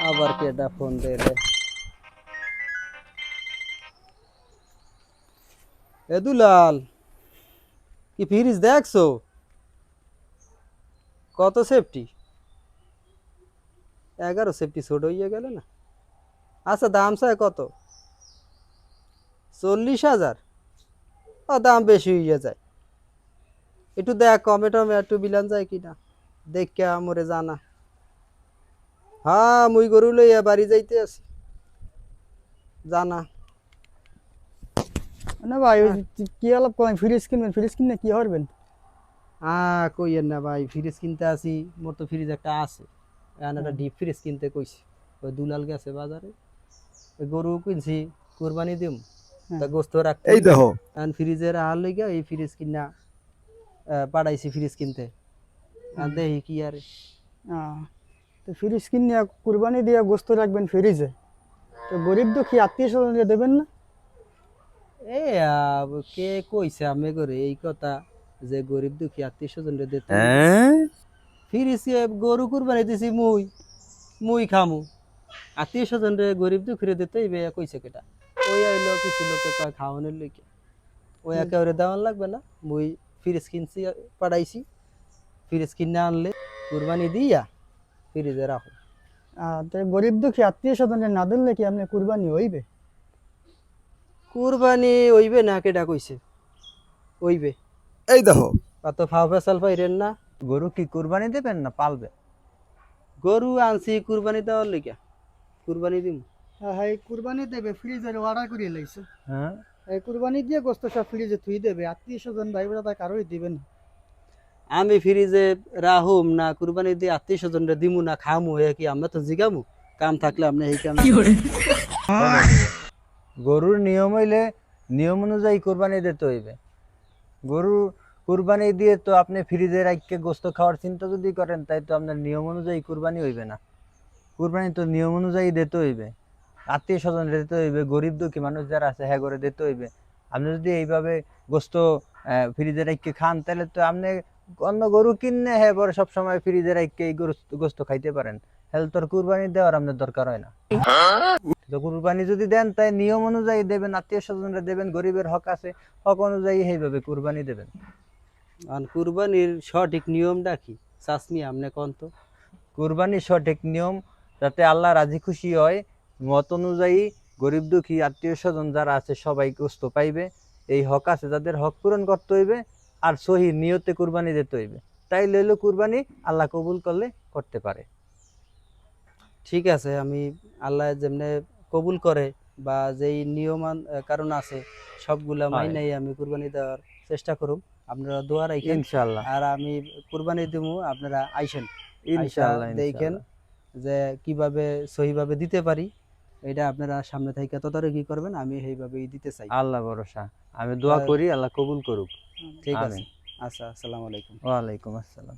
আবার কেডা ফোন দিলে? এ দুলাল, কি ফ্রিজ দেখছো? কত সেফটি? 11 সেফটি ছোট হইয়া গেল না? আচ্ছা, দাম চাই কত? 40,000? ও, দাম বেশি হইয়া যায়। একটু দেখ, কমে টমে একটু বিলান যায় কিনা দেখে আমরে জানা। হ্যাঁ, মুই গরু লইয়া বাড়ি যাইতে আছি, জানা। না ভাই, ওই হ্যাঁ। কি আলাপ করেন? ফ্রিজ কিনবেন? ফ্রিজ কিনলে কি হবেন? কইয়েন না ভাই, ফ্রিজ কিনতে আসি। মোর তো ফ্রিজ একটা আছে, এখন একটা হ্যাঁ, ডিপ ফ্রিজ কিনতে কইছি। ওই দুলাল গেছে বাজারে, ওই গরু কিনছি, কোরবানি দিম, তা হ্যাঁ। গোস্ত রাখতে এই হইবে। দেখো এখন ফ্রিজের আহার লইগা এই ফ্রিজ কিনা পাঠাইছি ফ্রিজ কিনতে। আর হ্যাঁ। দেখি কি আর। তো ফ্রিজ কিনে কুরবানি দিয়ে গোস্ত রাখবেন ফ্রিজে, তো গরিব দুঃখী আত্মীয় স্বজনকে দেবেন না? এ কে কইছে আমি করে এই কথা, যে গরিব দুঃখী আত্মীয় স্বজনরে দিতে হইবে? হ্যাঁ ফ্রিজ গরু কুরবানি দিছি, মুই মুই খামু, আত্মীয় স্বজনরে গরিব দুঃখীরে দিতে হইবে কইছে কেটা? ওই আইলো কিছু লোকে কয় খাওয়ানোর লইকে, ওই একেবারে দেওয়ান লাগবে না। মুই ফ্রিজ কিনছি, পাঠাইছি। ফ্রিজ কিনে আনলে কুরবানি দিয়া ফ্রিজে রাখো। তো গরিব দুঃখী আত্মীয় স্বজনকে না দিলে কি আপনি কুরবানি হইবে? কুরবানি হইবে না কেডা কইছে? হইবে। এই দেখো অত ফাও ফেসাল পাইরেন না। গরু কি কুরবানি দেবেন না পালবে? গরু আনছি কুরবানি দেওয়ার লইগা, কুরবানি দিম। হ্যাঁ, কুরবানি দেবে, ফ্রিজের অর্ডার করিয়ে লাইছে। হ্যাঁ, এই কুরবানি দিয়ে গোস্ত সব ফ্রিজে থুই দেবে, আত্মীয় স্বজন ভাই ব্রাদার কারোই দিবেন না। আমি ফ্রিজে রাহুম না, কুরবানি দিয়ে আত্মীয় স্বজনরা দিমু না খামু, এ কি আমরা তো জিগামু? কাম থাকলে আপনি এই কাম। গরুর নিয়ম হইলে নিয়ম অনুযায়ী কুরবানি দিতে হইবে। গরু কুরবানি দিয়ে তো আপনি ফ্রিজে রাখকে গোস্ত খাওয়ার চিন্তা যদি করেন, তাই তো আপনার নিয়ম অনুযায়ী কুরবানি হইবে না। কুরবানি তো নিয়ম অনুযায়ী দিতে হইবে, আত্মীয় স্বজন দিতে হইবে, গরিব দুঃখী মানুষ যারা আছে হ্যাঁ করে দিতে হইবে। আপনি যদি এইভাবে গোস্ত ফ্রিজে রাখকে খান, তাহলে তো আপনি অন্য গরু কিনে হ্যাঁ পরে সবসময় ফ্রিজে রাখকে এই গোস্ত খাইতে পারেন। তাহলে তোর কুরবানি দেওয়ার আপনার দরকার হয় না। তো কুরবানি যদি দেন, তাই নিয়ম অনুযায়ী দেবেন, আত্মীয় স্বজনরা দেবেন, গরিবের হক আছে, হক অনুযায়ী এইভাবে কুরবানি দেবেন। আর কুরবানির সঠিক নিয়মটা কি চাচনি আপনি কোন তো? কুরবানির সঠিক নিয়ম, যাতে আল্লাহ রাজি খুশি হয়, মত অনুযায়ী গরিব দুঃখী আত্মীয় স্বজন যারা আছে সবাই গোস্ত পাইবে, এই হক আছে যাদের, হক পূরণ করতে হইবে। আর সহি নিয়তে কুরবানি দিতে হইবে, তাই লইলো কুরবানি আল্লাহ কবুল করলে করতে পারে। ঠিক আছে, আমি আল্লাহ যেমনে কবুল করে বা যেই নিয়মান কারণ আছে সবগুলা হয়, মাইনাই আমি কুরবানি দেওয়ার চেষ্টা করুম। আপনারা দোয়া রাখেন। ইনশাআল্লাহ। আর আমি কুরবানি দিমু, আপনারা আইসেন, আইসা ইনশাআল্লাহ দেখেন ইনশাআল্লাহ। যে কিভাবে সহিভাবে দিতে পারি। এটা আপনারা সামনে থেকে তদারকি করবেন, আমি সেইভাবেই দিতে চাই। আল্লাহ ভরসা, আমি দোয়া আর করি আল্লাহ কবুল করুক। ঠিক আছে। আমিন। আচ্ছা, আসসালামু আলাইকুম। ওয়ালাইকুম আসসালাম।